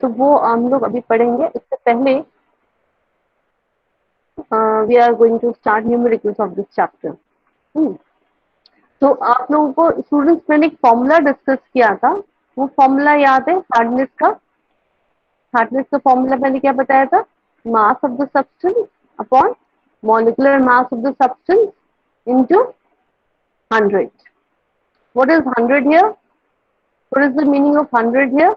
तो वो हम लोग अभी पढ़ेंगे। इससे पहले we are going to start numericals of this chapter. तो आप लोगों को स्टूडेंट्स, मैंने एक फॉर्मूला डिस्कस किया था, वो फॉर्मूला याद है हार्डनेस का? हार्डनेस का फॉर्मूला मैंने क्या बताया था? Mass of the substance upon molecular mass of the substance into 100. What is 100 here? What is the meaning of 100 here?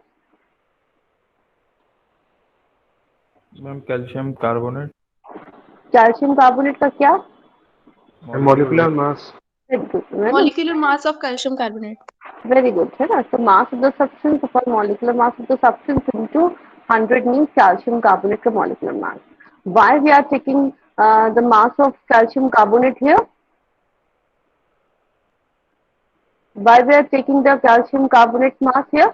Ma'am calcium carbonate. Calcium carbonate का क्या? Molecular mass. Very good, Molecular mass of calcium carbonate. Very good, है ना? तो mass of the substance upon molecular mass of the substance into 100 means calcium carbonate का molecular mass. Why we are taking the mass of calcium carbonate here? Why we are taking the calcium carbonate mass here?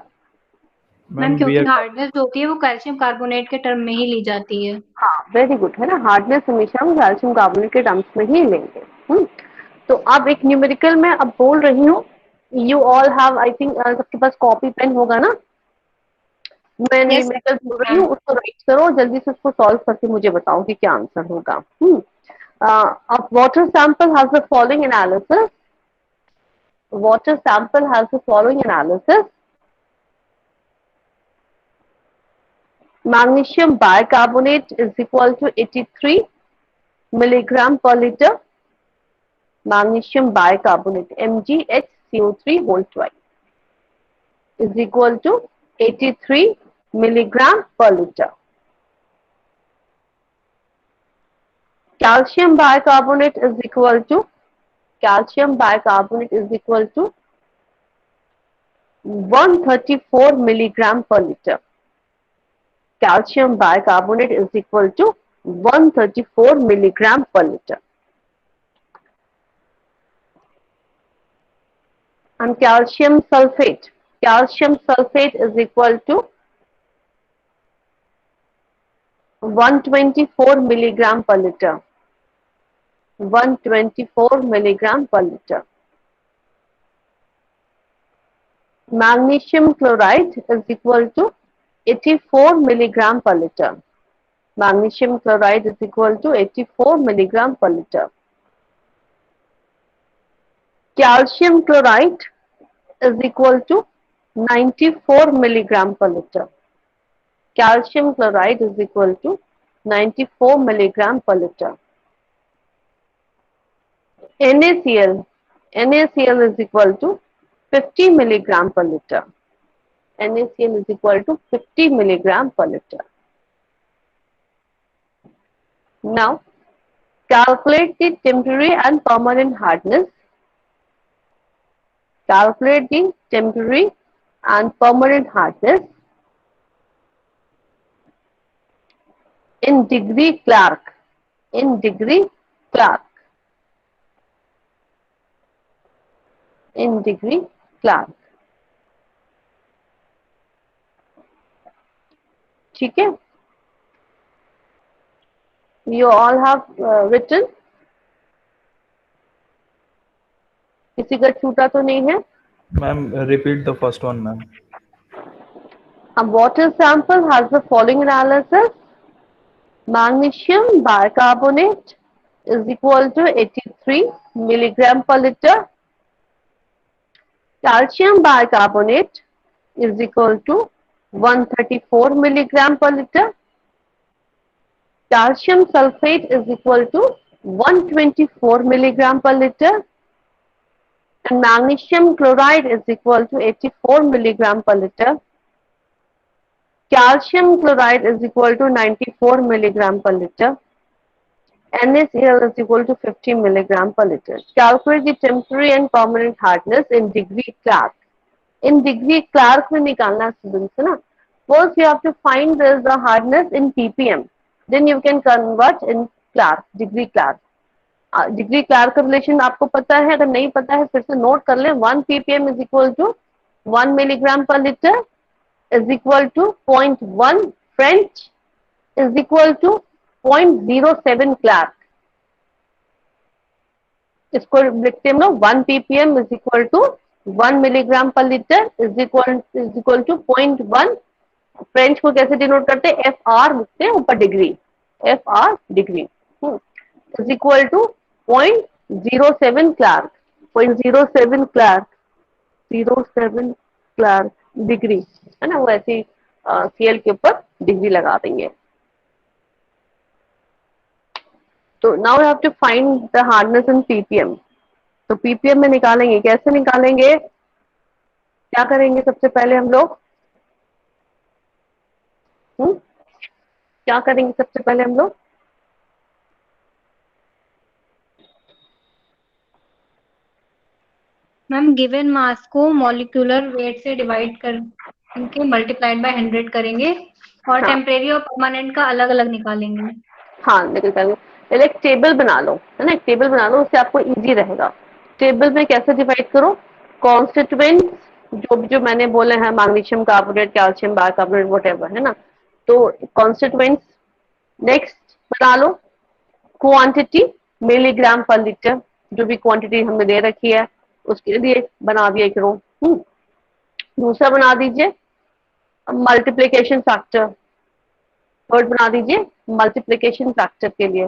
Ma'am क्योंकि hardness जो होती है वो calcium carbonate के term में ही ली जाती है। हाँ, वेरी गुड, है ना? हार्डनेस हमेशा हम कैल्शियम कार्बोनेट के टर्म्स में ही लेंगे। तो अब एक न्यूमेरिकल में अब बोल रही हूँ, you all have, I think सबके पास कॉपी पेन होगा ना? मैं न्यूमेरिकल बोल रही हूँ, उसको राइट करो जल्दी से, उसको सॉल्व करके मुझे बताओ कि क्या आंसर होगा। अब water sample has the following analysis, water sample has the following analysis. Magnesium bicarbonate is equal to 83 milligram per liter. Magnesium bicarbonate MgHCO3 whole twice is equal to 83 milligram per liter. Calcium bicarbonate is equal to 134 milligram per liter. Calcium bicarbonate is equal to 134 milligram per liter. And calcium sulfate is equal to 124 milligram per liter. 124 milligram per liter. Magnesium chloride is equal to 84 milligram per liter. Magnesium chloride is equal to 84 milligram per liter. Calcium chloride is equal to 94 milligram per liter. Calcium chloride is equal to 94 milligram per liter. NaCl is equal to 50 milligram per liter. NaCl is equal to 50 milligram per liter. Now, calculate the temporary and permanent hardness. Calculate the temporary and permanent hardness in degree Clark. In degree Clark. In degree Clark. ठीक है? You all have written. किसी का छूटा तो नहीं है? Ma'am repeat the first one ma'am. A water sample has the following analysis. Magnesium bicarbonate is equal to 83 milligram per liter. Calcium bicarbonate is equal to 134 milligram per liter. Calcium sulfate is equal to 124 milligram per liter. And magnesium chloride is equal to 84 milligram per liter. Calcium chloride is equal to 94 milligram per liter. NaCl is equal to 50 milligram per liter. Calculate the temporary and permanent hardness in degree Clark. In degree Clark में निकालना students है ना. First you have to find the hardness in ppm. Then you can convert in Clark, degree Clark. Degree Clark का relation आपको पता है, अगर नहीं पता है फिर से नोट कर लें. 1 ppm is equal to 1 milligram per liter is equal to 0.1 French is equal to 0.07 Clark. इसको लिखते हैं हम लोग 1 ppm is equal to 1 milligram per liter is equal to 0.1 French को कैसे डिनोट करते हैं, एफ आर लिखते हैं ऊपर degree, F R degree is equal to 0.07 Clark, 0.07 Clark, 07 Clark degree, है ना, वो ऐसी सीएल के ऊपर डिग्री लगा देंगे। तो now you have to find the hardness in PPM. तो पीपीएम में निकालेंगे, कैसे निकालेंगे, क्या करेंगे सबसे पहले हम लोग, क्या करेंगे सबसे पहले हम लोग, मैम गिवन मास को मॉलिक्यूलर वेट से डिवाइड करके मल्टीप्लाइड बाय 100 करेंगे और हाँ। टेम्परेरी और परमानेंट का अलग अलग निकालेंगे। हाँ निकल, पहले एक टेबल बना लो, है ना, एक टेबल बना लो, उससे आपको इजी रहेगा। टेबल में कैसे डिवाइड करो, कॉन्स्टिट्यूएंट्स जो मैंने बोले हैं, magnesium carbonate, calcium bicarbonate, whatever, है ना, तो कॉन्स्टिट्यूएंट्स। नेक्स्ट बना लो क्वांटिटी, मिलीग्राम पर लीटर, जो भी क्वांटिटी हमें दे रखी है उसके लिए बना दिया एक रो। दूसरा बना दीजिए मल्टीप्लिकेशन फैक्टर, थर्ड बना दीजिए मल्टीप्लिकेशन फैक्टर के लिए,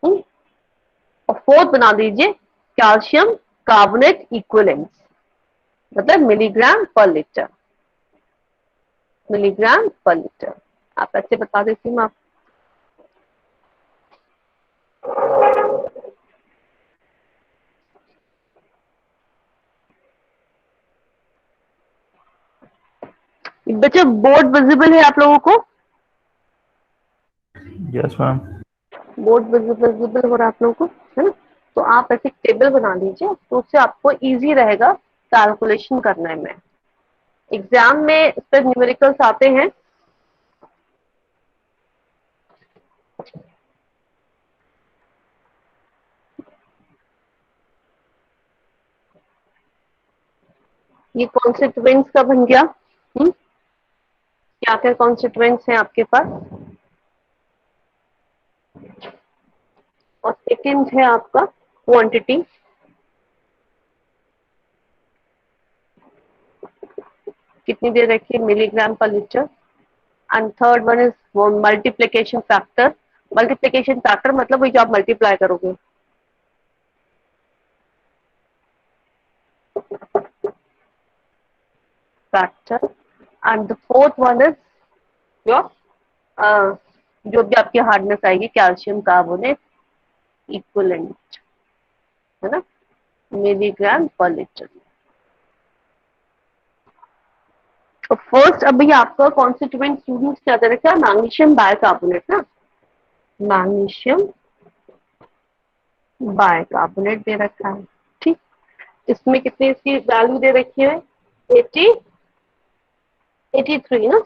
और फोर्थ बना दीजिए कैल्शियम कार्बोनेट इक्विवेलेंस, मतलब milligram per litre, milligram per litre. आप ऐसे बता देती हूँ आप। बच्चे बोर्ड विजिबल है आप लोगों को, यस मैम। बोर्ड विजिबल हो रहा है आप लोगों को, है ना, तो आप ऐसे टेबल बना लीजिए, तो उससे आपको इजी रहेगा कैलकुलेशन करने में। एग्जाम में इस पर न्यूमेरिकल्स आते हैं, ये कॉन्स्टिट्यूएंट्स का बन गया। क्या क्या कॉन्स्टिट्यूएंट्स हैं आपके पास, और सेकंड है आपका क्वांटिटी, कितनी दे रखी है, milligram per litre, and third one is multiplication factor. Multiplication factor मतलब वही जो आप मल्टीप्लाई करोगे, factor, and the fourth one is your जो भी आपकी हार्डनेस आएगी, कैल्शियम कार्बोनेट इक्विवेलेंट, है ना, मिलीग्राम पर लीटर। तो फर्स्ट अभी आपका कॉन्स्टिट्यूएंट स्टूडेंट्स क्या दे रखा है, मैग्नीशियम बाइकार्बोनेट ना, मैग्नीशियम बाइकार्बोनेट दे रखा है, ठीक। इसमें कितनी इसकी वैल्यू दे रखी है, 83 ना,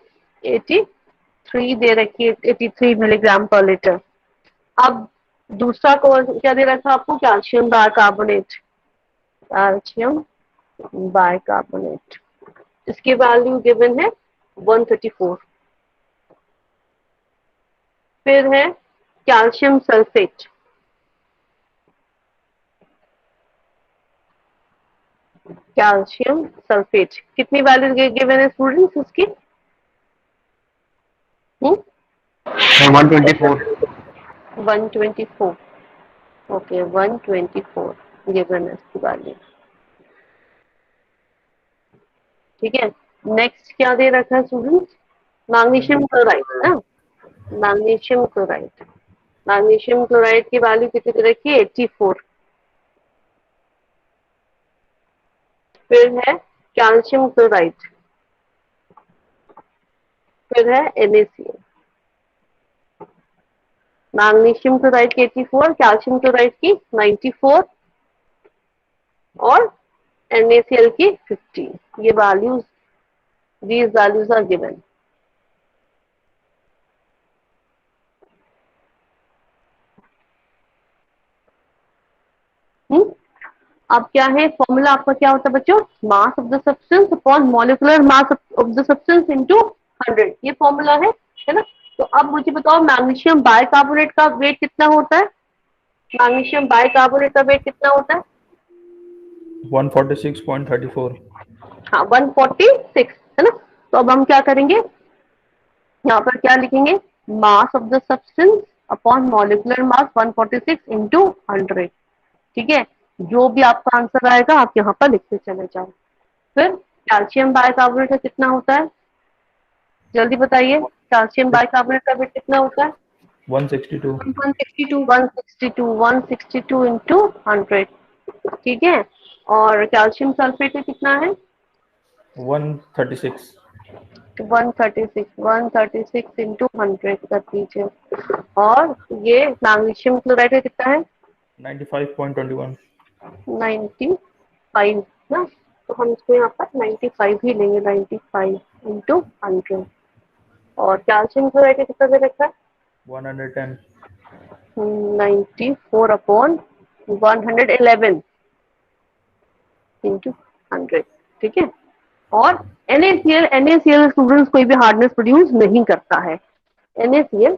83 दे रखी है, 83 मिलीग्राम पर लीटर। अब दूसरा कौन क्या दे रखा है आपको, कैल्शियम बाइकार्बोनेट, कैल्शियम बाइकार्बोनेट, इसकी वैल्यू गिवन है 134। फिर है कैल्शियम सल्फेट, कैल्शियम सल्फेट कितनी वैल्यू गिवन है स्टूडेंट्स उसकी, 124। 124, ओके 124 गिवन है इसकी वैल्यू, ठीक है। नेक्स्ट क्या दे रखा है स्टूडेंट्स, मैग्नीशियम क्लोराइड ना, मैग्नीशियम क्लोराइड, मैग्नीशियम क्लोराइड की वैल्यू कितनी दे रखी है, 84। फिर है कैल्शियम क्लोराइड, फिर है NaCl, मैग्नीशियम क्लोराइड की 84, कैल्शियम क्लोराइड की 94 और NaCl की 50। ये values, these values are given। अब क्या है फॉर्मूला आपका, क्या होता है बच्चों, mass of the substance upon molecular mass of the substance into 100, ये फॉर्मूला है ना। तो अब मुझे बताओ मैग्नीशियम बाइकार्बोनेट का वेट कितना होता है, मैग्नीशियम बाइकार्बोनेट का वेट कितना होता है, 146.34। हाँ 146, है ना। तो अब हम क्या करेंगे, यहाँ पर क्या लिखेंगे, mass of the substance upon molecular mass 146 into 100। ठीक है, जो भी आपका आंसर आएगा आप यहाँ पर लिखते चले जाओ। फिर कैल्शियम बाइकार्बोनेट का कितना होता है, जल्दी बताइए, कैल्शियम बाइकार्बोनेट का वेट कितना होता है? 162. 162। 162 इंटू 100। ठीक है, और कैल्शियम सल्फेट का कितना है? 136. 136 इंटू 100 कर दीजिए। और ये मैग्नीशियम क्लोराइड का कितना है? 95.21. 95 ना, तो हम इसको यहाँ पर 95 ही लेंगे, 95 इंटू 100। और कैल्शियम क्लोराइड का कितना दे रखा है? 110. 94 अपॉन 111 इंटू 100। ठीक है, और NaCl स्टूडेंट्स कोई भी हार्डनेस प्रोड्यूस नहीं करता है। NaCl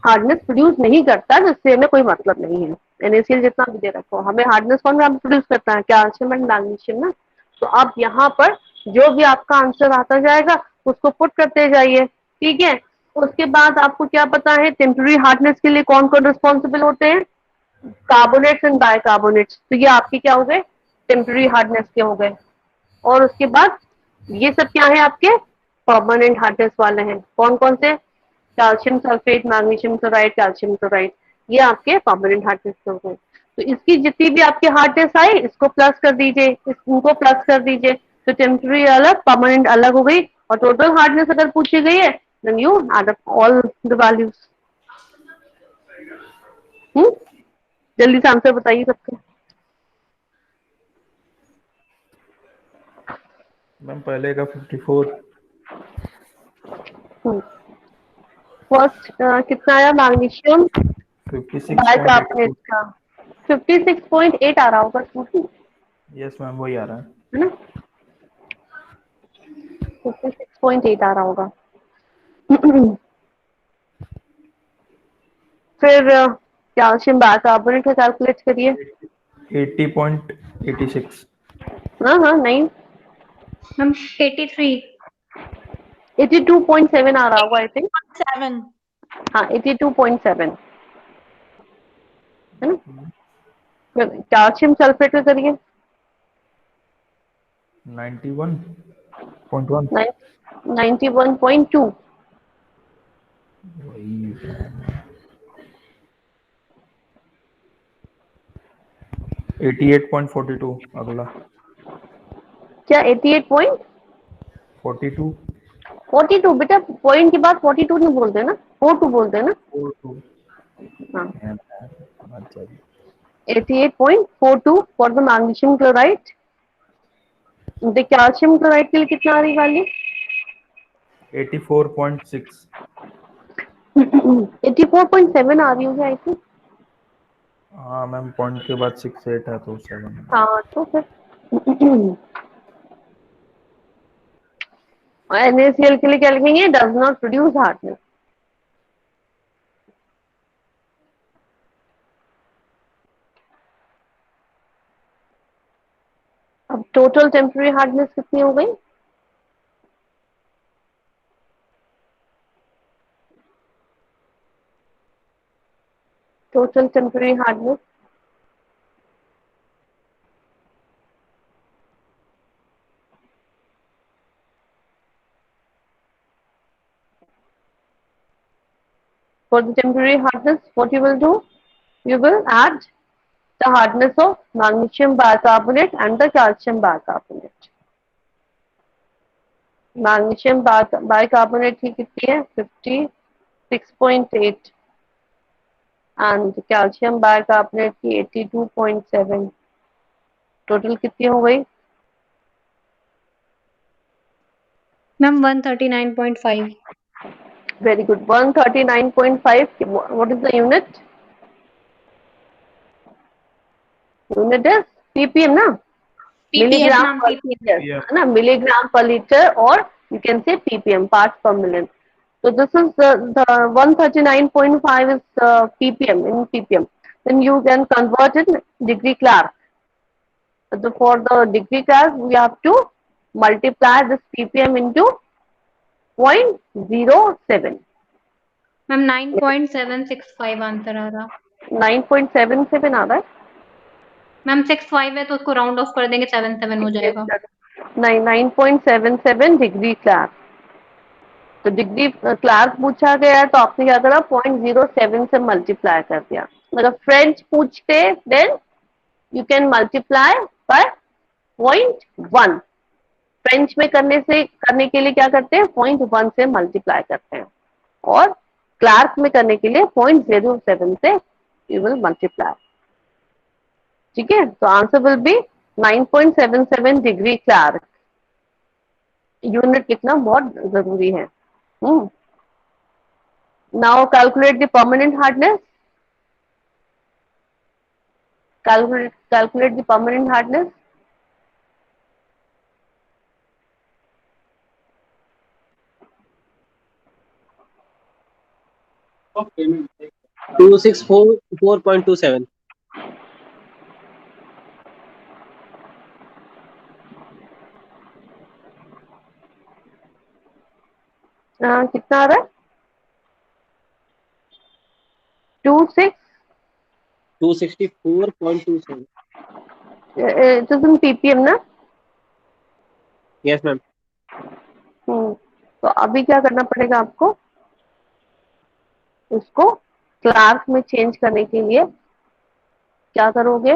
हार्डनेस प्रोड्यूस नहीं करता, जिससे हमें कोई मतलब नहीं है। NaCl जितना भी दे रखो, हमें हार्डनेस कौन प्रोड्यूस करता है? कैल्शियम एंड मैग्नीशियम ना। तो आप यहाँ पर जो भी आपका आंसर आता जाएगा उसको पुट करते जाइए। ठीक है, उसके बाद आपको क्या पता है टेम्पररी हार्डनेस के लिए कौन कौन रिस्पॉन्सिबल होते हैं? Carbonates and bicarbonates. तो ये आपके क्या हो गए, टेम्पररी हार्डनेस के हो गए। और उसके बाद ये सब क्या है, आपके परमानेंट हार्डनेस वाले हैं। कौन कौन से? Calcium sulphate, magnesium chloride, calcium chloride, ये आपके परमानेंट हार्डनेस के हो गए। तो इसकी जितनी भी आपके हार्डनेस आई इसको प्लस कर दीजिए, इनको प्लस कर दीजिए, तो टेम्पररी अलग, परमानेंट अलग हो गई। और टोटल हार्डनेस अगर पूछी गई है then you add up all the values. जल्दी से आंसर बताइए सबका। मैम पहले का 54. फर्स्ट कितना आया मैग्नीशियम 56.82. बाइकार्बोनेट का? 56.8 आ रहा होगा टोटल, यस मैम वही आ रहा है. है ना? 56.8 आ रहा होगा। फिर कैल्शियम बाइकार्बोनेट का कैलकुलेट करिए। 80.86. हाँ हाँ, नहीं, मैम 83। 82.7 आ रहा होगा आई थिंक। 7। हाँ 82.7 है ना। फिर कैल्शियम सल्फेट का करिए। 91.1. 91.2। वही. 88.42 अगला. क्या 88.42? 42. बेटा पॉइंट के बाद 42 नहीं बोलते ना, 42 बोलते हैं ना। 42. हाँ, अच्छा जी. 88.42 for the magnesium chloride. The calcium chloride के लिए कितना आ रही वैल्यू? 84.6. 84.7 आ रही होगी आई थिंक। हाँ मैम पॉइंट के बाद 68 है तो 7. हाँ तो फिर NaCl के लिए क्या लिखेंगे? Does not produce hardness. अब टोटल टेम्पररी हार्डनेस कितनी हो गई? Total temporary hardness for the temporary hardness, what you will do? You will add the hardness of magnesium bicarbonate and the calcium bicarbonate. Magnesium bicarbonate की कितनी है? 56.8 and calcium bicarbonate की 82.7। Total कितनी हो गई? Ma'am 139.5। Very good, 139.5। What is the unit? Unit is ppm ना, ppm milligram ma'am per ppm। liter, है ना, milligram per liter, or you can say ppm, parts per million. So this is the 139.5 is ppm, in ppm. Then you can convert it degree class. So for the degree class we have to multiply this ppm into 0.07। Ma'am 9.765 answer आ रहा। 9.77 आ रहा है। Ma'am 65 है तो उसको round of कर देंगे, 77 हो जाएगा। नहीं, 9.77 डिग्री क्लार्क। तो डिग्री क्लार्क पूछा गया तो आपने क्या करा, 0.07 से मल्टीप्लाई कर दिया। मतलब फ्रेंच पूछते then you can multiply by 0.1। French में करने के लिए क्या करते हैं, 0.1 से मल्टीप्लाई करते हैं, और क्लार्क में करने के लिए 0.07 से यू विल मल्टीप्लाई। ठीक है, तो answer will be 9.77 degree Clark. Unit लिखना बहुत जरूरी है। Now calculate the permanent hardness. Calculate the permanent hardness. Okay. 264.27. कितना आ रहा है? 26 264.27. it is in ppm ना? Yes, ma'am. तो अभी क्या करना पड़ेगा आपको, उसको क्लार्क में चेंज करने के लिए क्या करोगे,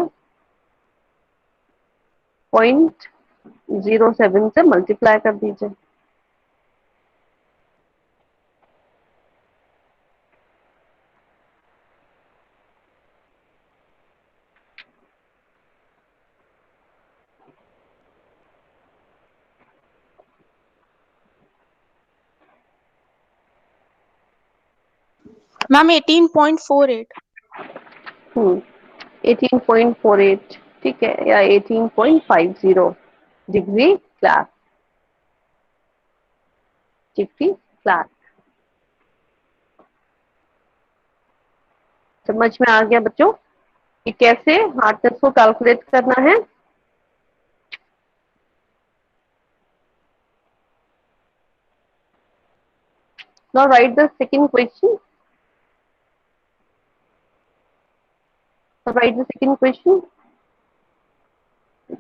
0.07 से मल्टीप्लाई कर दीजिए। मैम 18.48। 18.48 ठीक है, या 18.50 डिग्री क्लार्क। डिग्री क्लार्क समझ में आ गया बच्चों कि कैसे हार्डनेस को कैलकुलेट करना है? Now write the second question. Write the second question.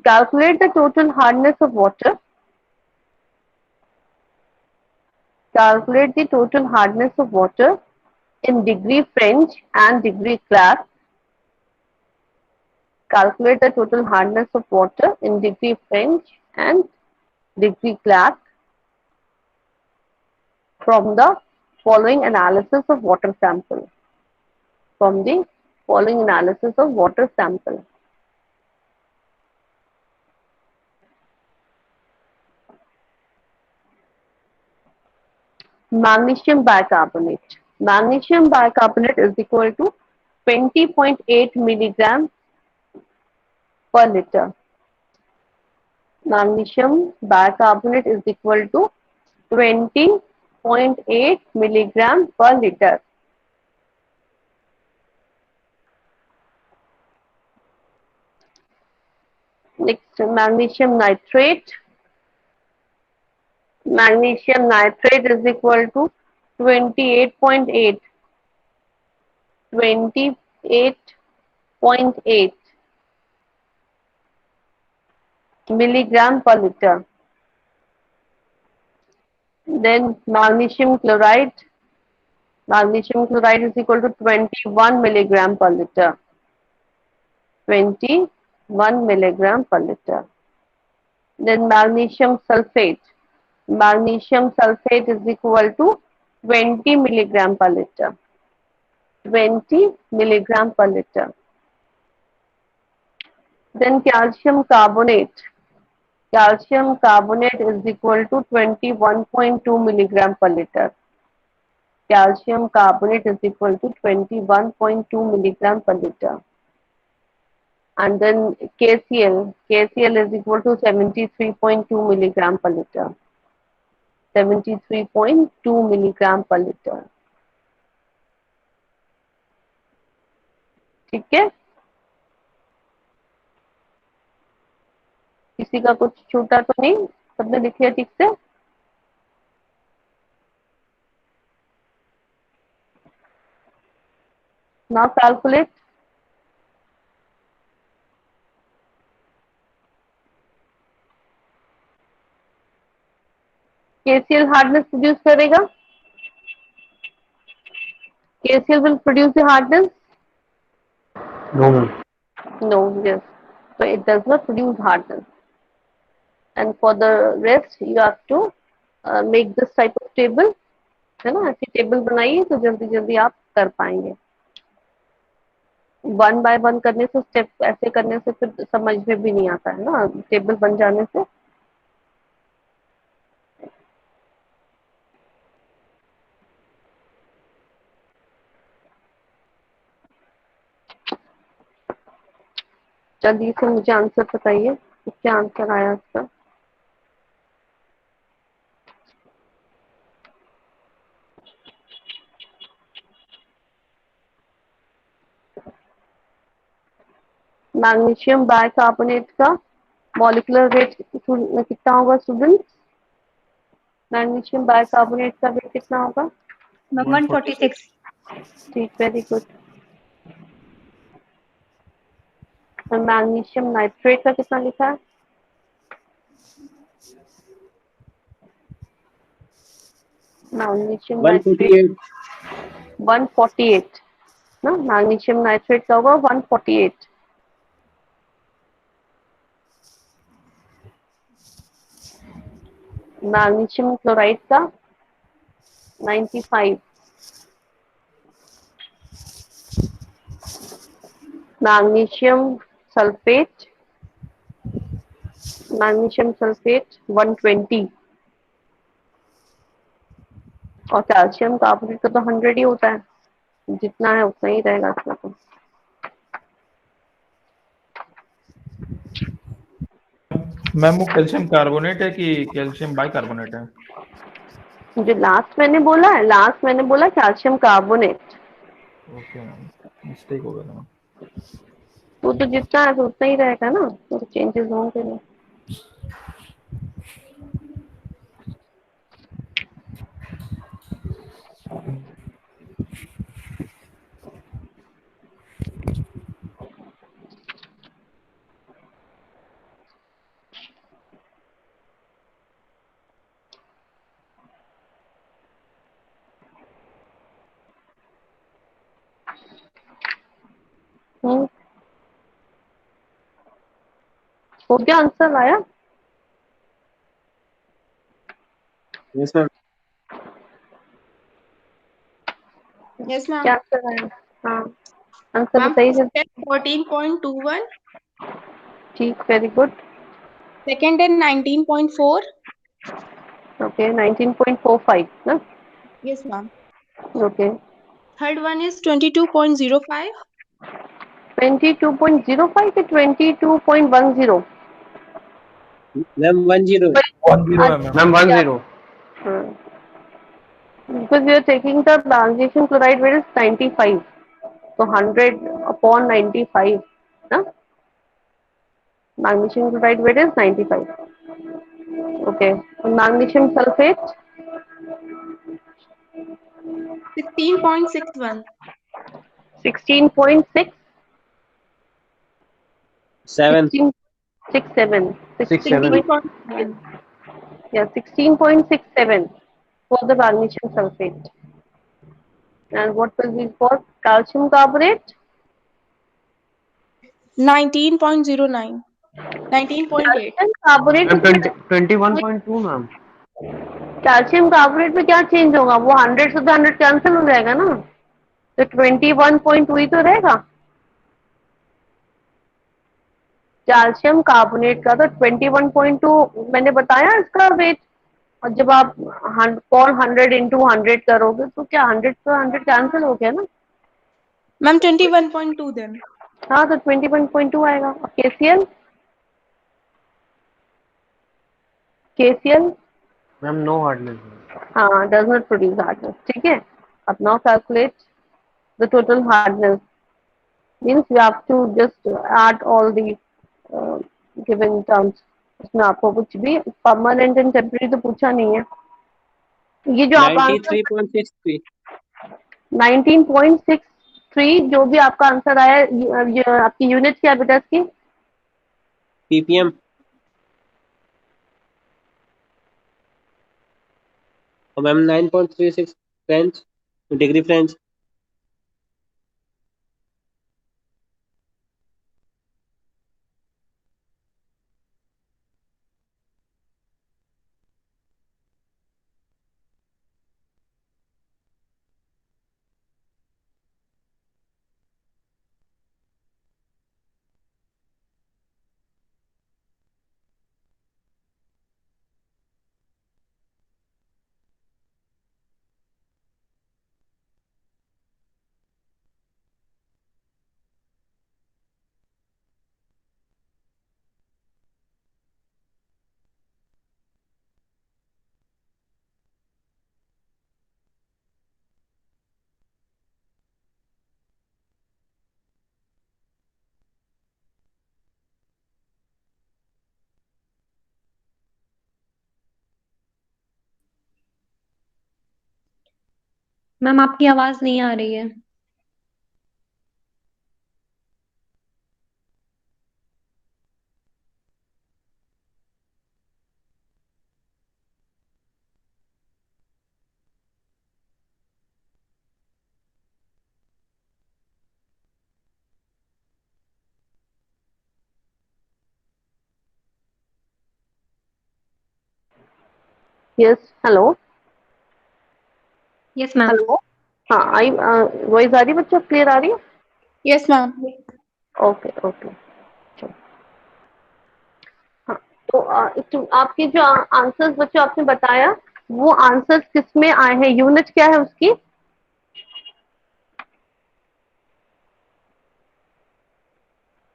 Calculate the total hardness of water. Calculate the total hardness of water in degree French and degree Clark. Calculate the total hardness of water in degree French and degree Clark from the following analysis of water sample. From the following analysis of water sample. Magnesium bicarbonate. Magnesium bicarbonate is equal to 20.8 milligram per liter. Magnesium bicarbonate is equal to 20.8 milligram per liter. Next, magnesium nitrate. Magnesium nitrate is equal to 28.8 milligram per liter. Then magnesium chloride. Magnesium chloride is equal to 21 milligram per liter. 21 milligram per liter. Then magnesium sulfate. Magnesium sulfate is equal to 20 milligram per liter. 20 milligram per liter. Then calcium carbonate. Calcium carbonate is equal to 21.2 milligram per liter. Calcium carbonate is equal to 21.2 milligram per liter. And then KCl. KCl is equal to 73.2 milligram per liter. 73.2 milligram per liter. ठीक है, किसी का कुछ छूटा तो नहीं, सबने लिख लिया ठीक से? Now calculate. KCl hardness produce करेगा. KCl will produce the hardness. No, ma'am. No, yes. So it does not produce hardness. And for the rest, you have to make this type of table. है ना, ऐसी table बनाइए तो जल्दी जल्दी आप कर पाएंगे. वन बाय वन करने से, स्टेप ऐसे करने से फिर समझ में भी नहीं आता है ना, टेबल बन जाने से. जल्दी से मुझे आंसर बताइए, क्या आंसर आया इसका. मैग्नीशियम बाइकार्बोनेट का मॉलिक्यूलर वेट कितना होगा स्टूडेंट्स? मैग्नीशियम बाइकार्बोनेट का वेट कितना होगा? 146. ठीक, वेरी गुड. और मैग्नीशियम नाइट्रेट का कितना लिखा है? मैग्नीशियम नाइट्रेट 148 ना, मैग्नीशियम नाइट्रेट का होगा 148. मैग्नीशियम क्लोराइड का 95. Magnesium sulphate 120. और कैल्शियम कार्बोनेट का तो 100 ही होता है, जितना है उतना ही रहेगा इसका. तो मैम वो कैल्शियम कार्बोनेट है कि कैल्शियम बाइकार्बोनेट है? जो लास्ट मैंने बोला calcium carbonate. Okay ma'am, mistake हो गया मैम. वो तो जितना है तो उतना ही रहेगा ना, तो चेंजेस होंगे नहीं. हो गया, आंसर आया? Yes, ma'am. Yes, ma'am. क्या आंसर आया? हाँ, आंसर Ma'am, बताइए. first is 14.21, ठीक, very good. second is 19.4. Okay, 19.45 ना. Yes, ma'am. Okay, Third one is 22.05. 22.05 के 22.10? Ma'am, 10. 10 है ma'am. Ma'am, 10. Because we are taking the magnesium chloride weight is 95, so 100 upon 95 ना. Magnesium chloride weight is 95. Okay, magnesium sulfate 16.61. 16.6. 7. 67. 16.7. Yeah, 16.67 for the magnesium sulfate. And what will be for calcium carbonate? 19.09. 19.8. Calcium carbonate Ma'am, 21.2, ma'am. Calcium carbonate में क्या change होगा? वो 100 से 100 cancel हो जाएगा ना, तो 21.2 ही तो रहेगा. कैल्शियम कार्बोनेट का तो 21.2 मैंने बताया इसका वेट. और जब आप 100 इंटू 100 करोगे तो क्या 100 से 100 कैंसिल हो गया ना. Ma'am, 21.2 then. हाँ, तो 21.2 आएगा. और KCl? Ma'am, no hardness. हाँ, does not produce hardness. ठीक है. अब now calculate the total hardness. Means you have to just add all the given terms. इसमें आपको कुछ भी परमानेंट एंड टेम्परेरी तो पूछा नहीं है. ये जो आप 93.63. 19.63 3 जो भी आपका आंसर आया, ये आपकी यूनिट क्या है बेटा इसकी? ppm, और ma'am 9.36 French degree French. Ma'am आपकी आवाज नहीं आ रही है। Yes, hello yes ma'am. Hello. हाँ, आई वॉइस आ रही है बच्चों, क्लियर आ रही है? Yes, ma'am. Okay okay. हाँ, तो आपके जो आंसर्स बच्चों आपने बताया, वो आंसर्स किस में आए हैं? यूनिट क्या है उसकी?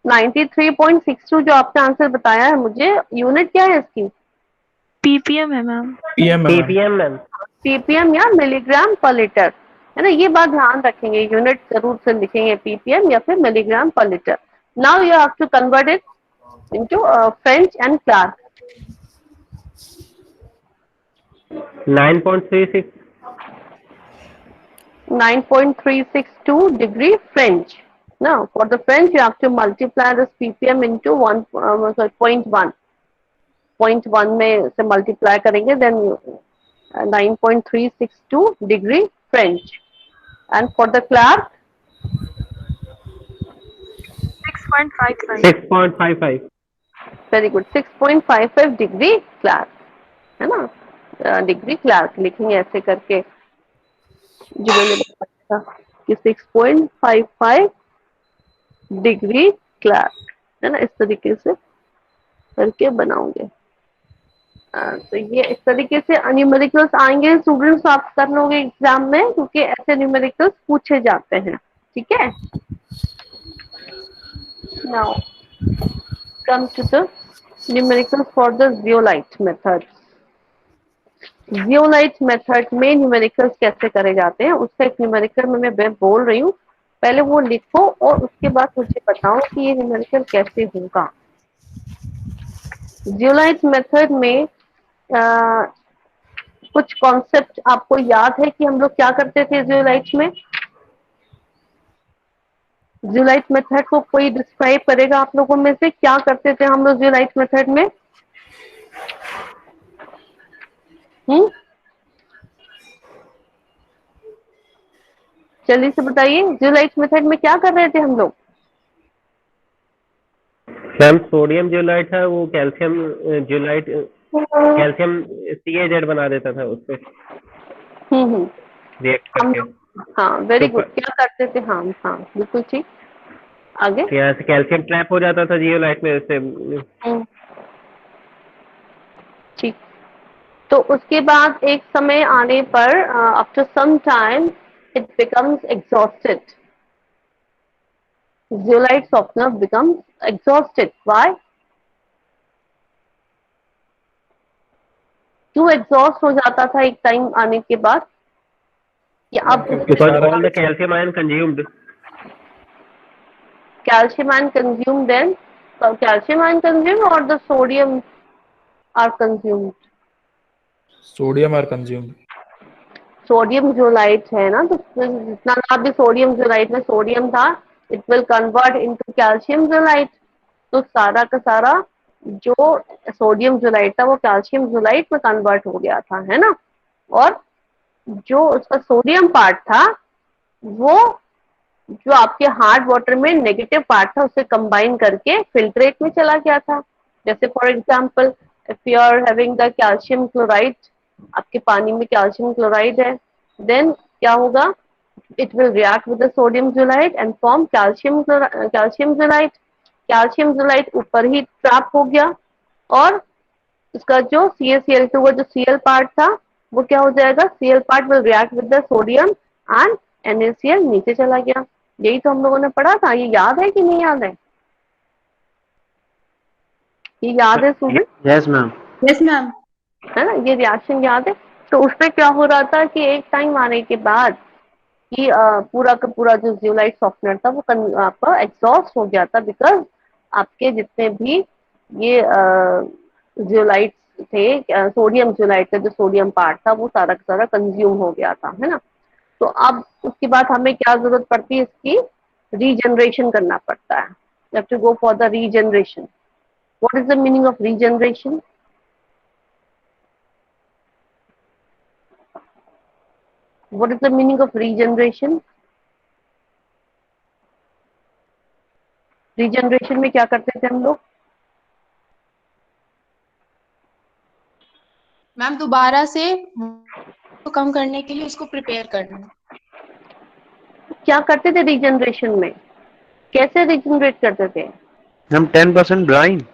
नाइन्टी 93.62 जो आपने आंसर बताया है मुझे, यूनिट क्या है इसकी? PPM है मैम। पीएम है मैम। ppm ma'am. पीपीएम या मिलीग्राम पर लीटर, है ना? ये बात ध्यान रखेंगे, यूनिट जरूर से लिखेंगे, पीपीएम या फिर milligram per litre. Now you have to convert it into French and Clark. 9.36 9.362 degree French. Now, for the French, you have to multiply this ppm into 0.1. 0.1 में से multiply करेंगे, then 9.362 degree French. And for the Clark, 6.55. 6.55 very good, 6.55 degree Clark, है ना? Degree Clark लिखेंगे ऐसे करके, जो मैंने बताया था कि 6.55 डिग्री क्लार्क, है ना? इस तरीके से करके बनाओगे। तो ये इस तरीके से न्यूमेरिकल्स आएंगे स्टूडेंट्स, आप कर लोगे एग्जाम में, क्योंकि ऐसे न्यूमेरिकल्स पूछे जाते हैं। ठीक है, now come to the numericals for the zeolite method. Zeolite method में न्यूमेरिकल्स कैसे करे जाते हैं, उसका एक न्यूमेरिकल में मैं बोल रही हूँ, पहले वो लिखो और उसके बाद मुझे बताओ कि ये न्यूमेरिकल कैसे होगा। जियोलाइट मेथड में कुछ कॉन्सेप्ट आपको याद है कि हम लोग क्या करते थे जियोलाइट में? जियोलाइट मेथड को कोई डिस्क्राइब करेगा आप लोगों में से, क्या करते थे हम लोग जियोलाइट मेथड में? जल्दी से बताइए, जियोलाइट मेथड में क्या कर रहे थे हम लोग? मैम सोडियम जियोलाइट था, वो कैल्शियम जियोलाइट, कैल्शियम CaZ बना देता था उससे रिएक्ट हम करके। लोग, हाँ वेरी तो गुड, क्या करते थे? हाँ हाँ बिल्कुल ठीक, आगे। यहाँ से कैल्शियम ट्रैप हो जाता था जियोलाइट में, उससे ठीक, तो उसके बाद एक समय आने पर after some time it becomes exhausted, zeolite softener becomes exhausted. Why? क्यों एग्जॉस्ट हो जाता था एक टाइम आने के बाद? या अब because all the calcium ion consumed. calcium ion consumed, then calcium ion consumed or the sodium are consumed? Sodium are consume. Sodium zeolite है ना, तो जितना भी सोडियम जोलाइट में सोडियम था, it will convert into calcium zeolite. तो सारा का सारा जो सोडियम जोलाइट था वो कैल्शियम जोलाइट में कन्वर्ट हो गया था, है ना। और जो उसका सोडियम पार्ट था वो जो आपके हार्ड वाटर में नेगेटिव पार्ट था उससे कंबाइन करके फिल्ट्रेट में चला गया था। जैसे for example if you are having the calcium chloride, आपके पानी में कैल्शियम क्लोराइड है, देन क्या होगा, it will react with the sodium zollite and form calcium zollite। Calcium zeolite ऊपर ही ट्रैप हो गया और इसका जो CaCl2 का जो Cl पार्ट था वो क्या हो जाएगा, Cl part will react with the sodium and NaCl नीचे चला गया। यही तो हम लोगों ने पढ़ा था, ये याद है कि नहीं याद है? ये याद है सुबह? Yes ma'am. Yes ma'am. है ना, ये रिएक्शन याद है। तो उसमें क्या हो रहा था कि एक टाइम आने के बाद कि पूरा का पूरा जो जियोलाइट सॉफ्टनर था वो आपका एग्जॉस्ट हो गया था, बिकॉज आपके जितने भी ये जियोलाइट थे, सोडियम जियोलाइट का जो सोडियम पार्ट था वो सारा का सारा कंज्यूम हो गया था, है ना। तो अब उसके बाद हमें क्या जरूरत पड़ती है, इसकी रीजनरेशन करना पड़ता है। You have to go for the regeneration. What is the meaning of regeneration? What is the meaning of regeneration? Regeneration में क्या करते थे हम लोग? मैम दोबारा से तो कम करने के लिए उसको प्रिपेयर करना। क्या करते थे रीजनरेशन में? कैसे रीजनरेट करते थे? हम 10% ब्राइन।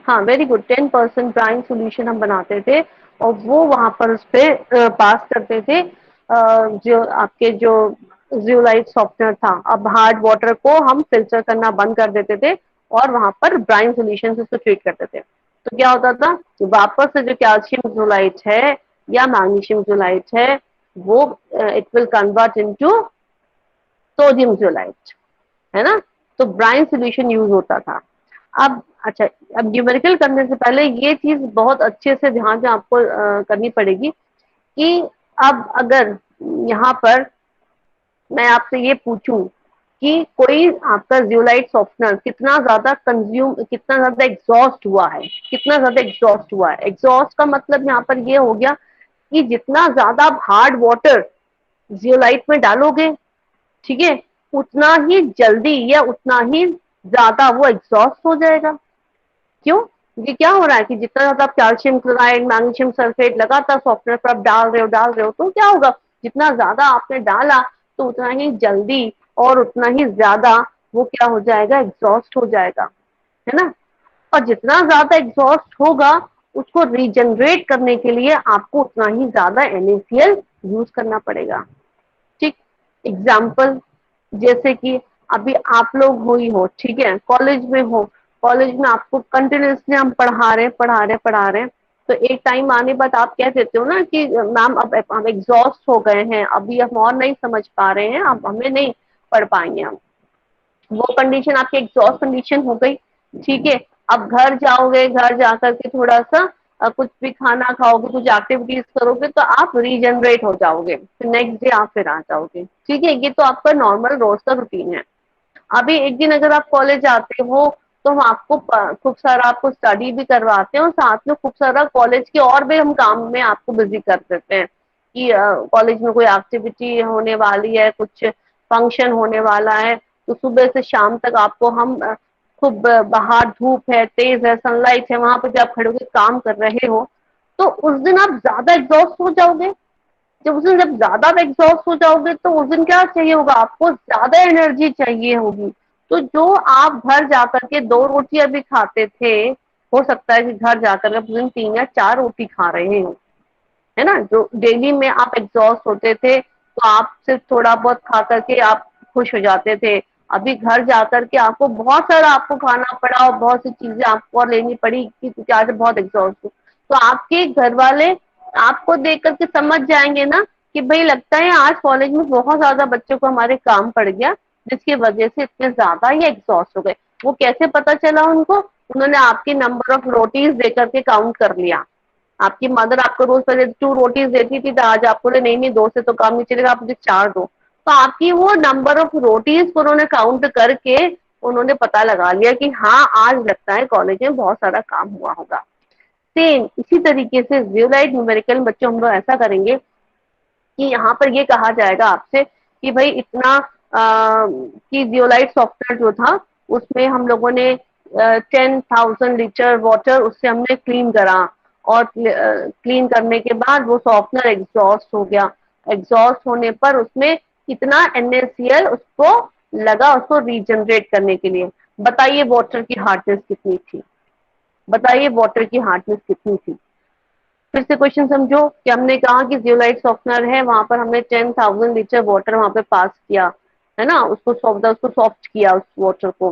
हाँ, वेरी गुड। 10% ब्राइन सोल्यूशन हम बनाते थे और वो वहां पर उस पर पास करते थे जो आपके जो जियोलाइट सॉफ्टनर था। अब हार्ड वाटर को हम फिल्टर करना बंद कर देते थे और वहां पर ब्राइन सोल्यूशन से उसको ट्रीट करते थे। तो क्या होता था, वापस से जो कैल्शियम जोलाइट है या मैग्नीशियम जोलाइट है वो it will convert into sodium zeolite, है ना। तो ब्राइन सोल्यूशन यूज होता था। अब अच्छा, अब न्यूमेरिकल करने से पहले ये चीज बहुत अच्छे से ध्यान से आपको करनी पड़ेगी कि अब अगर यहाँ पर मैं आपसे ये पूछूं कि कोई आपका जियोलाइट सॉफ्टनर कितना ज्यादा कंज्यूम, कितना ज्यादा एग्जॉस्ट हुआ है, कितना ज्यादा एग्जॉस्ट हुआ है। एग्जॉस्ट का मतलब यहाँ पर ये हो गया कि जितना ज्यादा आप हार्ड वाटर जियोलाइट में डालोगे, ठीक है, उतना ही जल्दी या उतना ही ज्यादा वो एग्जॉस्ट हो जाएगा। क्यों? क्योंकि क्या हो रहा है कि जितना ज्यादा आप कैल्शियम क्लोराइड, मैग्नीशियम सल्फेट लगातार सॉफ्टवेयर पर आप डाल रहे हो तो क्या होगा, जितना ज्यादा आपने डाला तो उतना ही जल्दी और उतना ही ज्यादा वो क्या हो जाएगा, एग्जॉस्ट हो जाएगा, है ना। और जितना ज्यादा एग्जॉस्ट होगा उसको रीजनरेट करने के लिए आपको उतना ही ज्यादा NaCl यूज करना पड़ेगा। ठीक, एग्जाम्पल जैसे कि अभी आप लोग हो ही हो, ठीक है, कॉलेज में हो, कॉलेज में आपको कंटिन्यूसली हम पढ़ा रहे हैं, तो एक टाइम आने बाद आप कह देते हो ना कि मैम अब हम एग्जॉस्ट हो गए हैं, अभी हम और नहीं समझ पा रहे हैं, अब हमें नहीं पढ़ पाएंगे हम। वो कंडीशन आपकी एग्जॉस्ट कंडीशन हो गई, ठीक है। अब घर जाओगे, घर जाकर के थोड़ा सा कुछ भी खाना खाओगे, कुछ एक्टिविटीज करोगे तो आप रीजनरेट हो जाओगे, फिर नेक्स्ट डे आप फिर आ जाओगे, ठीक है। ये तो आपका नॉर्मल रोज का रूटीन है। अभी एक दिन अगर आप कॉलेज आते हो तो हम आपको खूब सारा आपको स्टडी भी करवाते हैं और साथ में खूब सारा कॉलेज के और भी हम काम में आपको बिजी कर देते हैं कि कॉलेज में कोई एक्टिविटी होने वाली है, कुछ फंक्शन होने वाला है, तो सुबह से शाम तक आपको हम खूब बाहर धूप है, तेज है, सनलाइट है, वहां पर जब आप खड़े होकर काम कर रहे हो तो उस दिन आप ज्यादा एग्जॉस्ट हो जाओगे। जब उस दिन जब ज्यादा एग्जॉस्ट हो जाओगे तो उस दिन क्या चाहिए होगा, आपको ज्यादा एनर्जी चाहिए होगी। तो जो आप घर जाकर के 2 रोटियां भी खाते थे, हो सकता है कि घर जाकर के उस दिन 3 या 4 रोटी खा रहे हो, है ना। जो डेली में आप एग्जॉस्ट होते थे तो आप सिर्फ थोड़ा बहुत खा करके आप खुश हो जाते थे। अभी घर जाकर के आपको बहुत सारा आपको खाना पड़ा और बहुत सी चीजें आपको और लेनी पड़ी क्योंकि आज बहुत एग्जॉस्ट हो। तो आपके घर वाले आपको देख करके समझ जाएंगे ना कि भाई लगता है आज कॉलेज में बहुत ज्यादा बच्चों को हमारे काम पड़ गया जिसकी वजह से इतने ज्यादा ही एग्जॉस्ट हो गए। वो कैसे पता चला उनको? उन्होंने आपके नंबर ऑफ रोटीज दे करके काउंट कर लिया, आपकी मदर आपको रोज पहले 2 रोटीज देती थी, तो आज आपको नहीं नहीं 2 से तो काम नहीं चलेगा, आप मुझे 4 दो। तो आपकी वो नंबर ऑफ रोटीज को उन्होंने काउंट करके उन्होंने पता लगा लिया कि हाँ आज लगता है कॉलेज में बहुत सारा काम हुआ होगा। सेम इसी तरीके से जियोलाइट न्यूमेरिकल बच्चों हम लोग ऐसा करेंगे कि यहाँ पर ये कहा जाएगा आपसे कि भाई इतना कि जियोलाइट सॉफ्टवेयर जो था उसमें हम लोगों ने 10,000 लीटर वाटर उससे हमने क्लीन करा, और क्लीन करने के बाद वो सॉफ्टवेयर एग्जॉस्ट हो गया। एग्जॉस्ट होने पर उसमें कितना NaCl उसको लगा उसको रीजनरेट करने के लिए। बताइए वाटर की हार्डनेस कितनी थी, बताइए वाटर की हार्डनेस कितनी थी। फिर से क्वेश्चन समझो कि हमने कहा कि जियोलाइट सॉफ्टनर है, वहां पर हमने 10,000 लीटर वाटर वहां पे पास किया है ना, उसको सॉफ्ट किया उस वाटर को।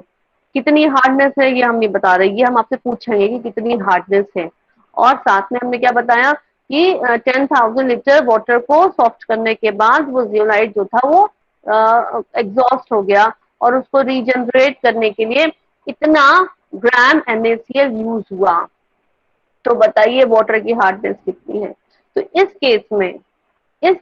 कितनी हार्डनेस है ये हम नहीं बता रहे, ये हम आपसे पूछेंगे कि कितनी हार्डनेस है। और साथ में हमने क्या बताया कि 10,000 लीटर वाटर को सॉफ्ट करने के बाद वो जियोलाइट जो था वो एग्जॉस्ट हो गया, और उसको रीजनरेट करने के लिए इतना ग्राम NaCl यूज हुआ। तो बताइए वाटर की हार्डनेस कितनी है। तो इस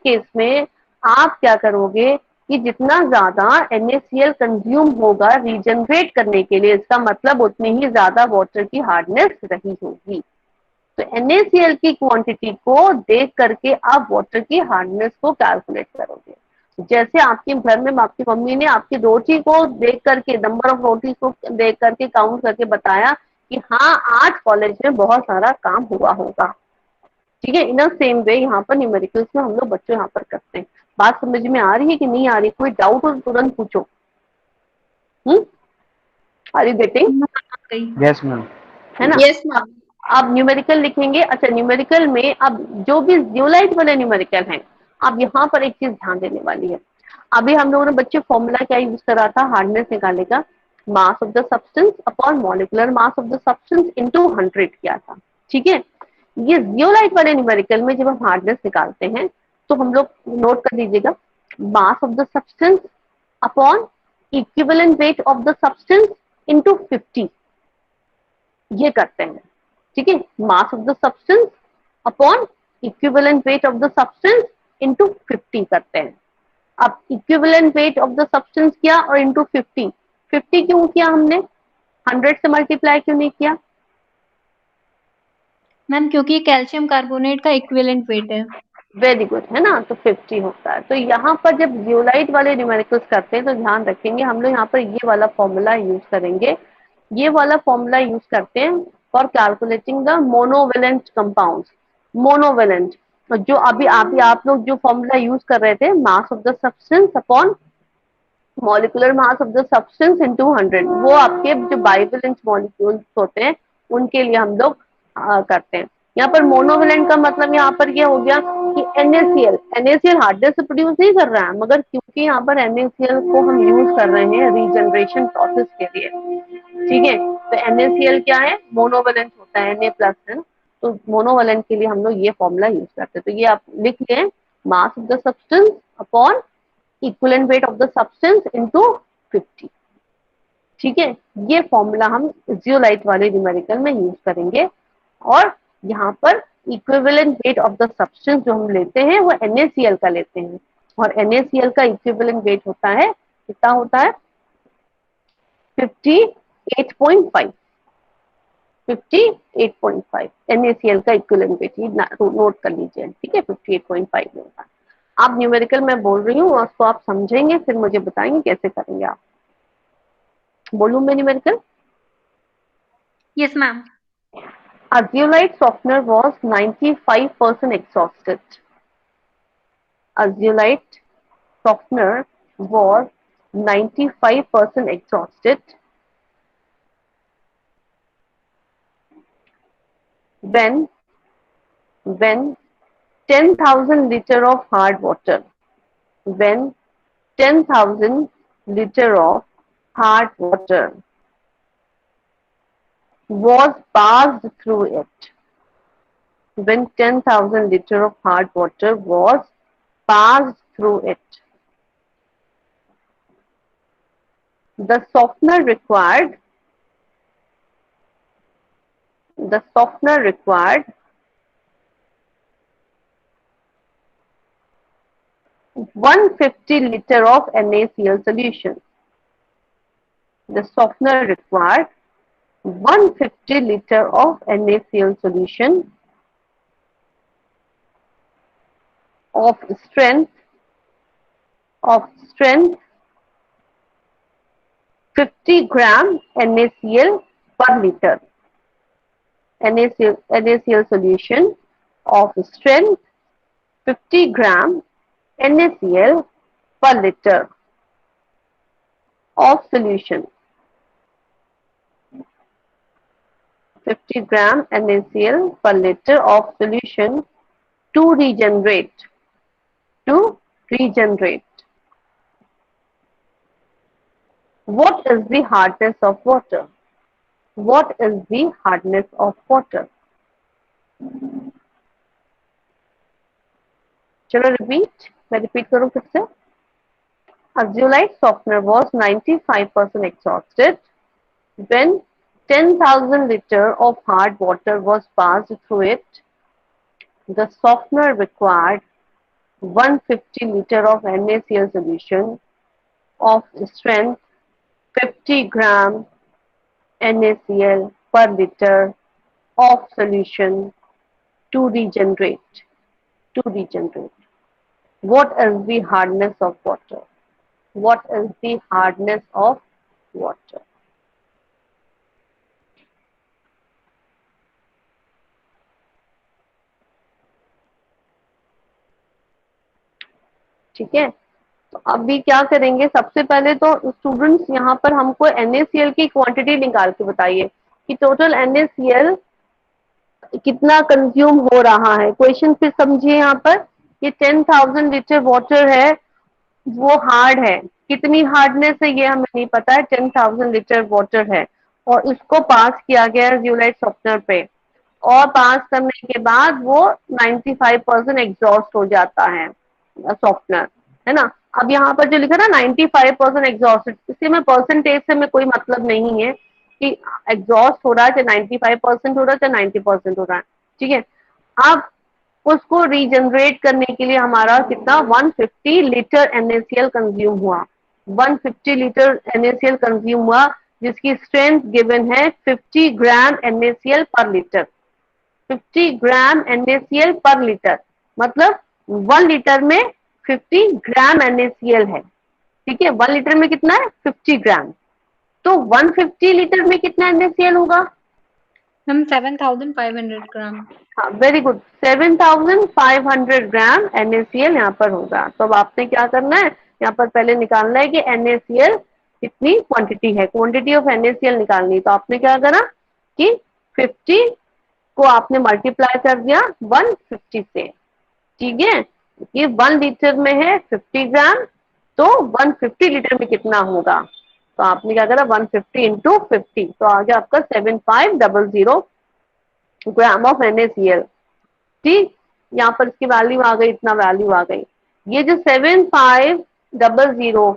केस में आप क्या करोगे कि जितना ज्यादा NaCl कंज्यूम होगा रीजनरेट करने के लिए, इसका मतलब उतनी ही ज्यादा वाटर की हार्डनेस रही होगी। तो NaCl की क्वांटिटी को देख करके आप वाटर की हार्डनेस को कैलकुलेट करोगे। जैसे आपके घर में आपकी मम्मी ने आपकी रोटी को देख करके, नंबर ऑफ रोटी को देख करके काउंट करके बताया कि हाँ आज कॉलेज में बहुत सारा काम हुआ होगा। ठीक है, इन सेम वे यहाँ पर न्यूमेरिकल्स में हम लोग बच्चों यहाँ पर करते हैं। बात समझ में आ रही है कि नहीं आ रही? कोई डाउट हो तो तुरंत पूछो। Are you getting? Yes ma'am. है ना? Yes ma'am. अब न्यूमेरिकल लिखेंगे। अच्छा, न्यूमेरिकल में अब जो भी जियोलाइट वाले न्यूमेरिकल हैं, अब यहाँ पर एक चीज ध्यान देने वाली है। अभी हम लोगों ने बच्चे फॉर्मूला क्या यूज करा था हार्डनेस निकालने का? Mass of the substance upon molecular mass of the substance into 100 किया था। ठीक है, ये जियोलाइट वाले न्यूमेरिकल में जब हम हार्डनेस निकालते हैं तो हम लोग नोट कर लीजिएगा, mass of the substance upon equivalent weight of the substance into 50, ये करते हैं। ठीक है, mass of the substance upon equivalent weight of the substance into 50 करते हैं। अब equivalent weight of the substance किया और इनटू 50 क्यों किया हमने? 100 से मल्टीप्लाई क्यों नहीं किया? मैम क्योंकि कैल्शियम कार्बोनेट का इक्विवेलेंट वेट है। वेरी गुड, है ना? तो 50 होता है। तो यहाँ पर जब जियोलाइट वाले न्यूमेरिकल्स करते हैं तो ध्यान रखेंगे हम लोग यहाँ पर ये वाला फॉर्मूला यूज करेंगे। ये वाला फॉर्मूला यूज करते हैं for calculating the monovalent compounds. Monovalent जो अभी आप लोग जो फॉर्मूला यूज कर रहे थे, mass of the substance upon molecular mass of the substance into 100, वो आपके जो बाइवेलेंट मॉलिक्यूल्स होते हैं उनके लिए हम लोग करते हैं। यहाँ पर मोनोवेलेंट का मतलब यहाँ पर ये हो गया कि NaCl हार्डनेस से प्रोड्यूस नहीं कर रहा है, मगर क्योंकि यहाँ पर NaCl को हम यूज कर रहे हैं रीजनरेशन प्रोसेस के लिए। ठीक है, तो NaCl क्या है? मोनोवेलेंट होता है, Na प्लस है। तो मोनोवेलेंट के लिए हम लोग ये फॉर्मूला यूज करते हैं। तो ये आप लिख लें, mass of the substance upon equivalent weight of the substance into 50। ठीक है, ये फॉर्मूला हम जियोलाइट वाले न्यूमेरिकल में यूज करेंगे। और यहाँ पर equivalent weight of the substance जो हम लेते हैं वो NaCl का लेते हैं, और NaCl का इक्विवेलेंट वेट होता है, कितना होता है? 58.5। 58.5 NaCl का इक्विवेलेंट वेट, नोट कर लीजिए। ठीक है, 58.5 होगा। आप न्यूमेरिकल मैं बोल रही हूँ, उसको आप समझेंगे फिर मुझे बताएंगे कैसे करेंगे आप। बोलूं मैं numerical? Yes ma'am. A zeolite softener was 95% exhausted. A zeolite softener was 95% exhausted when 10,000 liter of hard water, when 10,000 liter of hard water was passed through it. When 10,000 liter of hard water was passed through it, the softener required 150 liter of NaCl solution. The softener required 150 liter of NaCl solution of strength 50 gram NaCl per liter. NaCl solution of strength 50 gram NaCl per liter of solution. 50 gram NaCl per liter of solution to regenerate. What is the hardness of water? What is the hardness of water? चलो मैं repeat करूं फिर से. A zeolite softener was 95% exhausted when 10,000 liter of hard water was passed through it. The softener required 150 liter of NaCl solution of strength 50 gram NaCl per liter of solution to regenerate. What is the hardness of water? What is the hardness of water? ठीक है, तो अभी क्या करेंगे, सबसे पहले तो students यहाँ पर हमको NaCl की क्वांटिटी निकाल के बताइए कि टोटल NaCl कितना कंज्यूम हो रहा है. क्वेश्चन फिर समझिए, यहाँ पर ये 10,000 लीटर वाटर है, वो हार्ड है. कितनी हार्डनेस है ये हमें नहीं पता है. 10,000 लीटर वाटर है और इसको पास किया गया है जियोलाइट सॉफ्टनर पे, और पास करने के बाद वो 95% एग्जॉस्ट हो जाता है सॉफ्टनर, है ना. अब यहाँ पर जो लिखा ना 95% एग्जॉस्ट, इससे में परसेंटेज से में कोई मतलब नहीं है कि एग्जॉस्ट हो रहा है, चाहे 95% हो रहा है, चाहे 90% हो रहा है. ठीक है, अब उसको रीजनरेट करने के लिए हमारा कितना 150 लीटर NaCl कंज्यूम हुआ. 150 लीटर NaCl कंज्यूम हुआ, जिसकी स्ट्रेंथ गिवन है 50 ग्राम NaCl पर लीटर. 50 ग्राम NaCl पर लीटर मतलब 1 लीटर में 50 ग्राम NaCl है. ठीक है, 1 लीटर में कितना है 50 ग्राम, तो 150 लीटर में कितना NaCl होगा हम 7,500 ग्राम. हाँ, वेरी गुड, 7,500 ग्राम NaCl यहाँ पर होगा. तो अब आपने क्या करना है, यहाँ पर पहले निकालना है कि NaCl कितनी क्वांटिटी है, क्वांटिटी ऑफ NaCl निकालनी. तो आपने क्या करा कि 50 को आपने मल्टीप्लाई कर दिया 150 से. ठीक है, ये 1 लीटर में है 50 ग्राम, तो 150 लीटर में कितना होगा, तो आपने क्या करा 150 इंटू 50, तो आ गया आपका 7500 ग्राम ऑफ NaCl. ठीक, यहाँ पर इसकी वैल्यू आ गई, इतना वैल्यू आ गई. ये जो 7500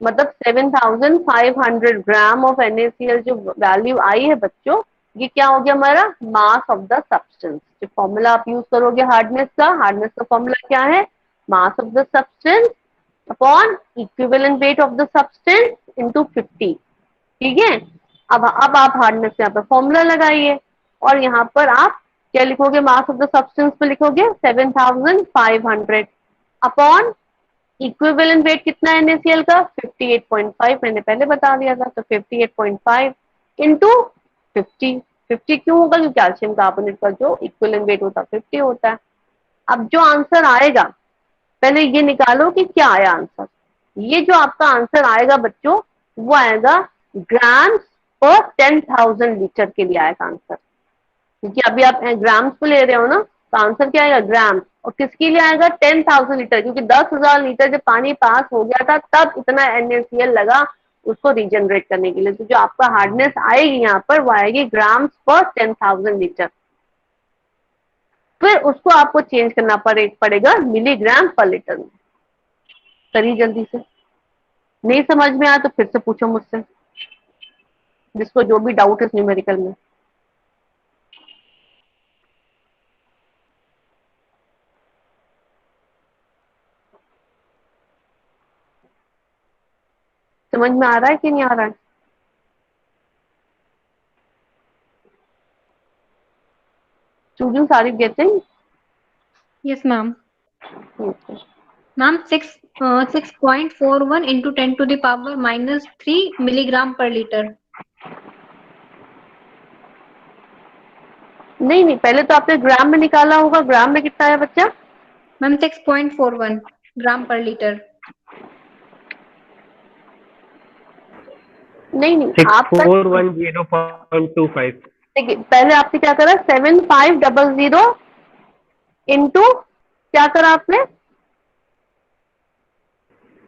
मतलब 7,500 ग्राम ऑफ NaCl जो वैल्यू आई है बच्चों, ये क्या हो गया हमारा मास ऑफ द सब्सटेंस. जो फॉर्मूला आप यूज करोगे हार्डनेस का फॉर्मूला क्या है, mass of the substance upon equivalent weight of the substance into 50. ठीक है, अब आप हार्डनेस यहाँ पर फॉर्मूला लगाइए और यहाँ पर आप क्या लिखोगे, मास ऑफ द सब्सटेंस पे लिखोगे 7,500 अपॉन इक्विवेलेंट वेट कितना है NaCl का 58.5, मैंने पहले बता दिया था. तो 58.5 इंटू 50. 50 क्यों होगा, क्योंकि कैल्शियम कार्बोनेट का जो इक्विवेलेंट वेट होता है 50 होता है. अब जो आंसर आएगा, पहले ये निकालो कि क्या आया आंसर. ये जो आपका आंसर आएगा बच्चों, वो आएगा ग्राम्स पर 10,000 लीटर के लिए आएगा आंसर, क्योंकि अभी आप ग्राम्स को ले रहे हो ना, तो आंसर क्या आएगा ग्राम. और किसके लिए आएगा 10,000 लीटर, क्योंकि 10,000 लीटर जब पानी पास हो गया था तब इतना NaCl लगा उसको रीजनरेट करने के लिए. तो जो आपका हार्डनेस आएगी यहाँ पर वो आएगी ग्राम्स पर 10,000 लीटर. फिर उसको आपको चेंज करना पड़ेगा मिलीग्राम पर लीटर में. करिए जल्दी से, नहीं समझ में आया तो फिर से पूछो मुझसे, जिसको जो भी डाउट है न्यूमेरिकल में. समझ में आ रहा है कि नहीं आ रहा है? स्टूडेंट सारी getting? Yes ma'am. Ma'am 6.41 into 10 to the power -3 milligram per litre. नहीं नहीं, पहले तो आपने ग्राम में निकाला होगा। ग्राम में कितना है बच्चा? मैम 6.41 ग्राम पर लीटर। नहीं नहीं, आपका 6410.25। देखिए, पहले आपने क्या करा, 7500 इंटू क्या करा आपने,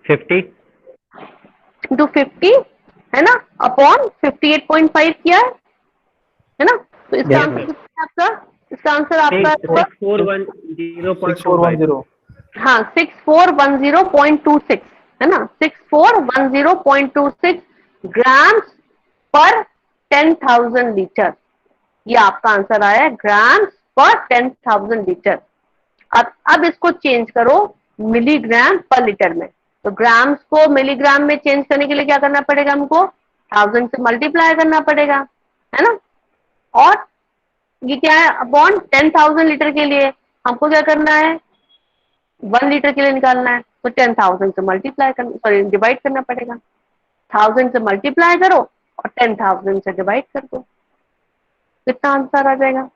50। इंटू 50 है ना, अपॉन 58.5 किया है ना। तो इसका Yes, आंसर ma'am. कितना है आपका? इसका आंसर आपका Six होगा 6410.25। हाँ 6410.26 है ना, 6410.26 ग्राम्स पर 10,000 लीटर। ये आपका आंसर आया है, ग्राम्स पर 10,000 लीटर। अब इसको चेंज करो मिलीग्राम पर लीटर में। तो ग्राम्स को मिलीग्राम में चेंज करने के लिए क्या करना पड़ेगा हमको? 1000 से मल्टीप्लाई करना पड़ेगा, है ना। और ये क्या है, अपॉन 10,000 लीटर के लिए हमको क्या करना है, 1 लीटर के लिए निकालना है। तो 10,000 से मल्टीप्लाई करना, सॉरी डिवाइड करना पड़ेगा। 1000 से मल्टीप्लाई करो और 10,000 से डिवाइड कर दो, कितना आंसर आ जाएगा?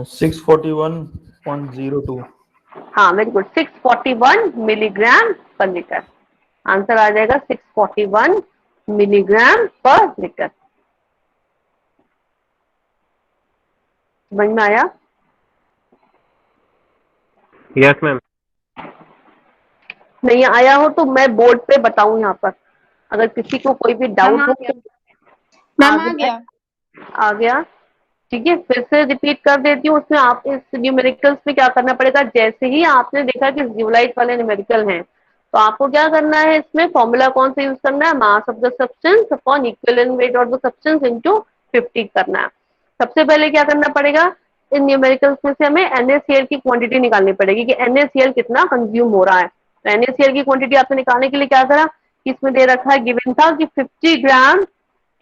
641.02। हाँ very good, 641 milligram per litre. Answer आ जाएगा 641 मिलीग्राम पर लीटर। समझ में आया? Yes ma'am. नहीं आया हो तो मैं बोर्ड पे बताऊं यहाँ पर, अगर किसी को कोई भी डाउट हो तो। मैम आ गया। आ गया, ठीक है। फिर से रिपीट कर देती हूँ। उसमें आप इस न्यूमेरिकल्स में क्या करना पड़ेगा, जैसे ही आपने देखा कि जियोलाइट वाले न्यूमेरिकल हैं, तो आपको क्या करना है, इसमें फॉर्मूला कौन सा यूज करना है, mass of the substance upon equivalent weight of the substance into 50 करना है। सबसे पहले क्या करना पड़ेगा, इन न्यूमेरिकल्स में से हमें NaCl की क्वांटिटी निकालनी पड़ेगी कि NaCl कितना कंज्यूम हो रहा है। तो NaCl की क्वांटिटी आपने निकालने के लिए क्या करा कि इसमें दे रखा है, गिवन था कि 50 ग्राम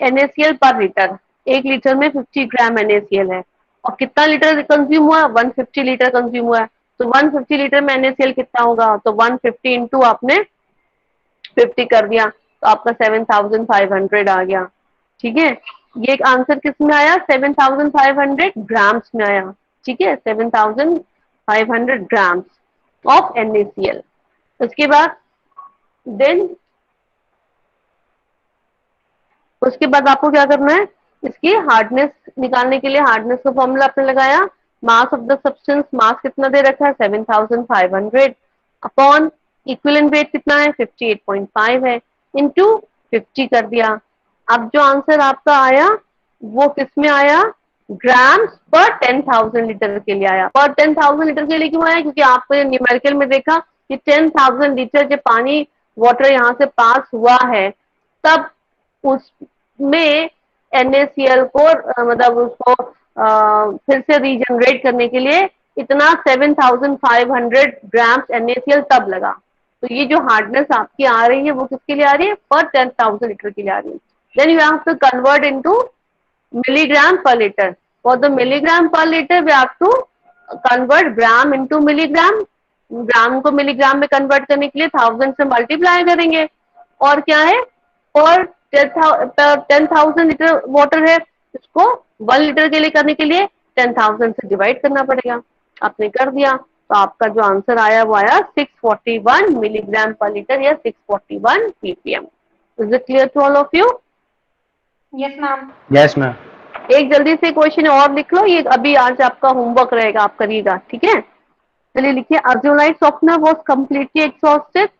NaCl पर लीटर, 1 लीटर में 50 ग्राम NaCl है। और कितना लीटर कंज्यूम हुआ, 150 लीटर कंज्यूम हुआ है। तो 150 लीटर में NaCl कितना होगा, तो 150 इंटू आपने 50 कर दिया, तो आपका 7500 आ गया। ठीक है, ये एक आंसर किस में आया, 7500 ग्राम्स में आया। ठीक है, 7500 ग्राम्स ऑफ NaCl। उसके बाद देन उसके बाद आपको क्या करना है, इसकी हार्डनेस निकालने के लिए हार्डनेस का फॉर्मूला आपने लगाया, मास ऑफ द सब्सटेंस, मास कितना दे रखा है 7500 अपॉन इक्विवेलेंट वेट कितना है 58.5 है, इनटू 50 कर दिया। अब जो आंसर आपका आया वो किस में आया, ग्राम्स पर 10,000 लीटर के लिए आया। पर 10,000 लीटर के लिए क्यों आया, क्योंकि आपने न्यूमेरिकल में देखा कि 10,000 लीटर जब पानी वाटर यहाँ से पास हुआ है, तब उसमें NaCl को मतलब उसको फिर से रीजनरेट करने के लिए इतना 7500 ग्राम्स NaCl तब लगा। तो ये जो हार्डनेस आपकी आ रही है वो किसके लिए आ रही है, पर 10,000 लीटर के लिए आ रही है। Then you have to convert into milligram per liter. For the milligram per liter, we have to convert gram into milligram. ग्राम को मिलीग्राम में कन्वर्ट करने के लिए 1000 से मल्टीप्लाई करेंगे। और क्या है, और 10,000 लीटर वाटर है, इसको 1 लीटर के लिए करने के लिए 10,000 से डिवाइड करना पड़ेगा। आपने कर दिया, तो आपका जो आंसर आया वो आया 641 मिलीग्राम पर लीटर या 641 ppm। Is it clear to all of you? Yes ma'am. Yes ma'am. एक जल्दी से क्वेश्चन और लिख लो, ये अभी आज आपका होमवर्क रहेगा, आप करिएगा, ठीक है। चलिए लिखिए, a zeolite softener was completely exhausted.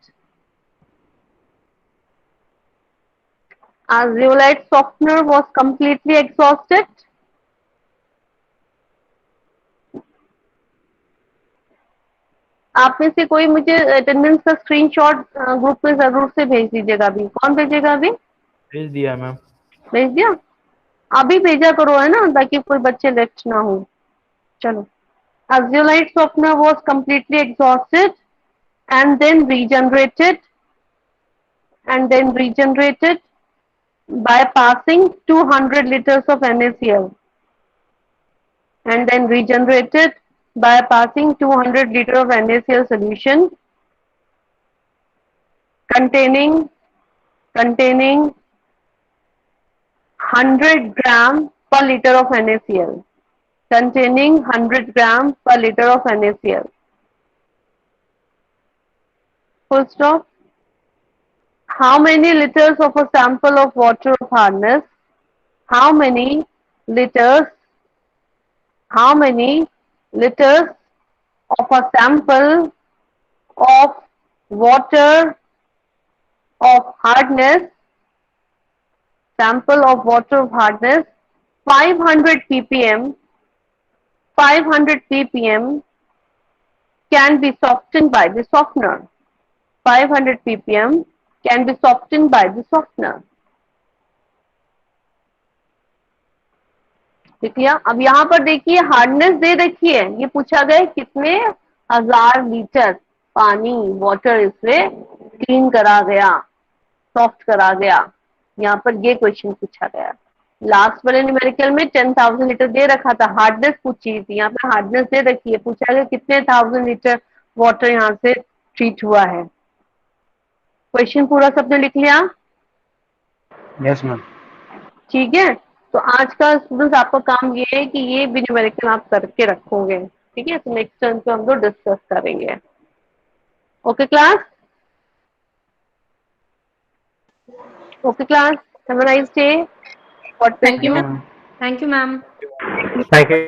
Azulite softener was completely exhausted. आप में से कोई मुझे अटेंडेंस का स्क्रीनशॉट ग्रुप में जरूर से भेज दीजिएगा। अभी कौन भेजेगा, अभी भेज दिया मैम। भेज दिया, अभी भेजा करो, है ना, ताकि कोई बच्चे लेफ्ट ना हो। चलो, Azulite softener was completely exhausted and then regenerated and then regenerated by passing 200 liters of NaCl, and then regenerated by passing 200 liter of NaCl solution containing 100 gram per liter of NaCl, containing 100 gram per liter of NaCl. Full stop. How many liters of a sample of water of hardness? How many liters of a sample of water of hardness? Sample of water of hardness 500 ppm. 500 ppm can be softened by the softener. 500 ppm can be softened by the softener. देख लिया। अब यहाँ पर देखिए hardness दे रखी है, ये पूछा गया कितने 1000 लीटर पानी वाटर इसमें क्लीन करा गया, सॉफ्ट करा गया। यहाँ पर ये क्वेश्चन पूछा गया। लास्ट वाले न्यूमेरिकल में 10,000 लीटर दे रखा था, हार्डनेस पूछी थी, यहाँ पे हार्डनेस दे रखी है, पूछा गया कितने 1000 लीटर वाटर यहाँ से ट्रीट हुआ है। क्वेश्चन पूरा सबने लिख लिया? Yes ma'am. ठीक है, तो आज का स्टूडेंट्स आपका काम ये है कि ये भी न्यूमेरिकल आप करके रखोगे। ठीक है, तो नेक्स्ट टर्म पे हम लोग डिस्कस करेंगे। Okay class? Okay class, have a nice day. Thank you, ma'am. Thank you, ma'am. Thank you.